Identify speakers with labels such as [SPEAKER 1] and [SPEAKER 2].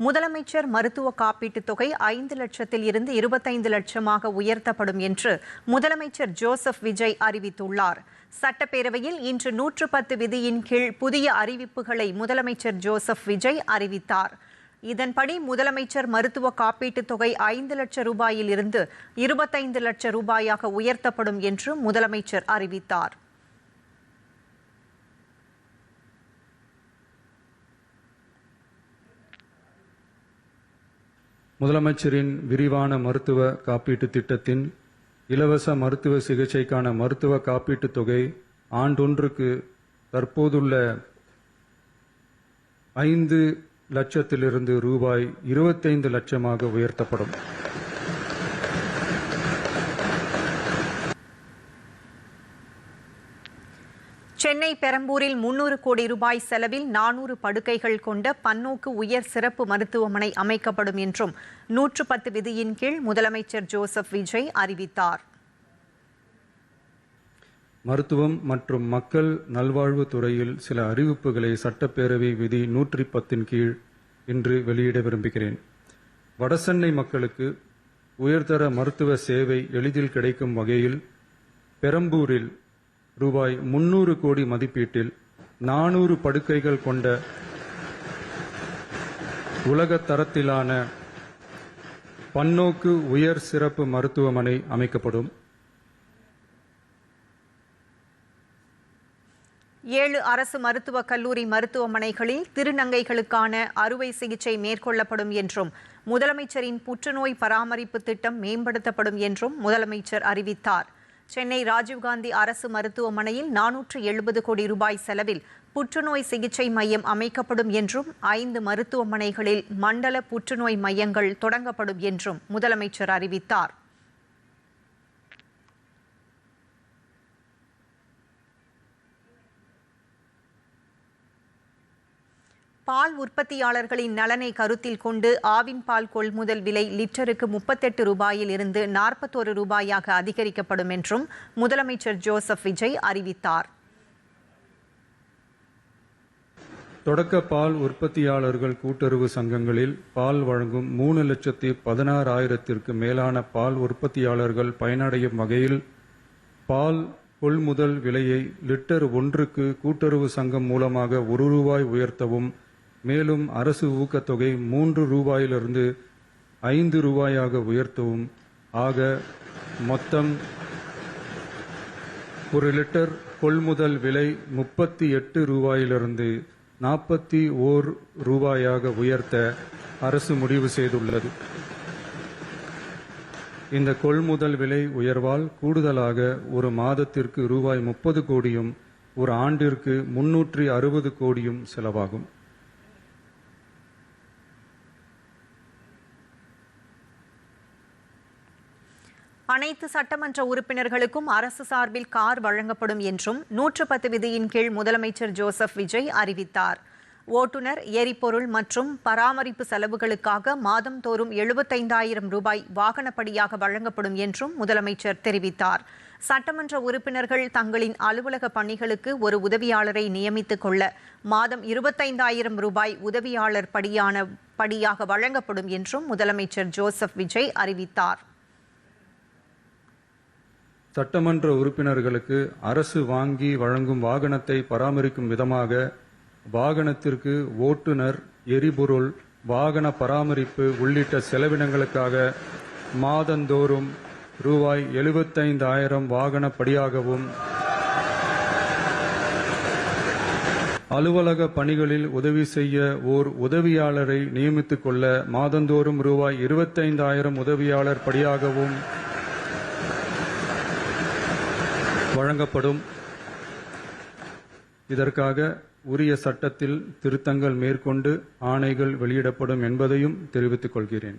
[SPEAKER 1] முதலமைச்சர் மருத்துவ காப்பீட்டுத் தொகை 5 லட்சத்தில் இருந்து 25 லட்சமாக உயர்த்தப்படும் என்று முதலமைச்சர் ஜோசப் விஜய் அறிவித்துள்ளார். சட்டப்பேரவையில் இன்று 110 விதியின் கீழ் புதிய அறிவிப்புகளை முதலமைச்சர் ஜோசப் விஜய் அறிவித்தார். இதன்படி முதலமைச்சர் மருத்துவ காப்பீட்டுத் தொகை 5 லட்சம் ரூபாயில் இருந்து 25 லட்சம் ரூபாயாக உயர்த்தப்படும் என்று முதலமைச்சர் அறிவித்தார்.
[SPEAKER 2] முதலமைச்சரின் விரிவான மருத்துவ காப்பீட்டு திட்டத்தின் இலவச மருத்துவ சிகிச்சைக்கான மருத்துவ காப்பீட்டுத் தொகை ஆண்டொன்றுக்கு தற்போதுள்ள 5 லட்சத்திலிருந்து ரூபாய் 25 லட்சமாக உயர்த்தப்படும்.
[SPEAKER 1] சென்னை பெரம்பூரில் 300 கோடி ரூபாய் செலவில் 400 படுக்கைகள் கொண்ட பன்னோக்கு உயர் சிறப்பு மருத்துவமனை அமைக்கப்படும் என்றும் 110 விதியின் கீழ் முதலமைச்சர் ஜோசப் விஜய் அறிவித்தார்.
[SPEAKER 2] மருத்துவம் மற்றும் மக்கள் நல்வாழ்வு துறையில் சில அறிவிப்புகளை சட்டப்பேரவை விதி 110 கீழ் இன்று வெளியிட விரும்புகிறேன். வடசென்னை மக்களுக்கு உயர்தர மருத்துவ சேவை எளிதில் கிடைக்கும் வகையில் பெரம்பூரில் ரூபாய் 300 கோடி மதிப்பீட்டில் 400 படுக்கைகள் கொண்ட உலக தரத்திலான பன்னோக்கு உயர் சிறப்பு மருத்துவமனை அமைக்கப்படும்.
[SPEAKER 1] 7 அரசு மருத்துவக் கல்லூரி மருத்துவமனைகளில் திருநங்கைகளுக்கான அறுவை சிகிச்சை மேற்கொள்ளப்படும் என்றும் முதலமைச்சரின் புற்றுநோய் பராமரிப்பு திட்டம் மேம்படுத்தப்படும் என்றும் முதலமைச்சர் அறிவித்தார். சென்னை ராஜீவ்காந்தி அரசு மருத்துவமனையில் 470 கோடி ரூபாய் செலவில் புற்றுநோய் சிகிச்சை மையம் அமைக்கப்படும் என்றும் 5 மருத்துவமனைகளில் மண்டல புற்றுநோய் மையங்கள் தொடங்கப்படும் என்றும் முதலமைச்சர் அறிவித்தார். பால் உற்பத்தியாளர்களின் நலனை கருத்தில் கொண்டு ஆவின் பால் கொள்முதல் விலை லிட்டருக்கு 38 ரூபாயில் இருந்து 41 ரூபாயாக அதிகரிக்கப்படும் என்றும் முதலமைச்சர் ஜோசப் விஜய் அறிவித்தார்.
[SPEAKER 2] தொடக்க பால் உற்பத்தியாளர்கள் கூட்டுறவு சங்கங்களில் பால் வழங்கும் 3,16,000த்திற்கு மேலான பால் உற்பத்தியாளர்கள் பயனடையும் வகையில் பால் கொள்முதல் விலையை லிட்டர் ஒன்றுக்கு கூட்டுறவு சங்கம் மூலமாக 1 ரூபாய் உயர்த்தவும், மேலும் அரசு ஊக்கத்தொகை 3 ரூபாயிலிருந்து 5 ரூபாயாக உயர்த்தவும் ஆக மொத்தம் 1 லிட்டர் கொள்முதல் விலை 38 ரூபாயிலிருந்து 41 ரூபாயாக உயர்த்த அரசு முடிவு செய்துள்ளது. இந்த கொள்முதல் விலை உயர்வால் கூடுதலாக ஒரு மாதத்திற்கு ரூபாய் 30 கோடியும் ஒரு ஆண்டிற்கு 360 கோடியும் செலவாகும்.
[SPEAKER 1] அனைத்து சட்டமன்ற உறுப்பினர்களுக்கும் அரசு சார்பில் கார் வழங்கப்படும் என்றும் 110 விதியின் கீழ் முதலமைச்சர் ஜோசப் விஜய் அறிவித்தார். ஓட்டுநர், எரிபொருள் மற்றும் பராமரிப்பு செலவுகளுக்காக மாதந்தோறும் 75,000 ரூபாய் வாகனப்படியாக வழங்கப்படும் என்றும் முதலமைச்சர் தெரிவித்தார். சட்டமன்ற உறுப்பினர்கள் தங்களின் அலுவலக பணிகளுக்கு ஒரு உதவியாளரை நியமித்துக் கொள்ள மாதம் 25,000 ரூபாய் உதவியாளர் படியாக வழங்கப்படும் என்றும் முதலமைச்சர் ஜோசப் விஜய் அறிவித்தார்.
[SPEAKER 2] சட்டமன்ற உறுப்பினர்களுக்கு அரசு வாங்கி வழங்கும் வாகனத்தை பராமரிக்கும் விதமாக வாகனத்திற்கு ஓட்டுநர், எரிபொருள், வாகன பராமரிப்பு உள்ளிட்ட செலவினங்களுக்காக மாதந்தோறும் ரூபாய் 75,000 வாகனப்படியாகவும், அலுவலக பணிகளில் உதவி செய்ய ஓர் உதவியாளரை நியமித்துக் கொள்ள மாதந்தோறும் ரூபாய் 25,000 உதவியாளர் படியாகவும் வழங்கப்படும். இதற்காக உரிய சட்டத்தில் திருத்தங்கள் மேற்கொண்டு ஆணைகள் வெளியிடப்படும் என்பதையும் தெரிவித்துக் கொள்கிறேன்.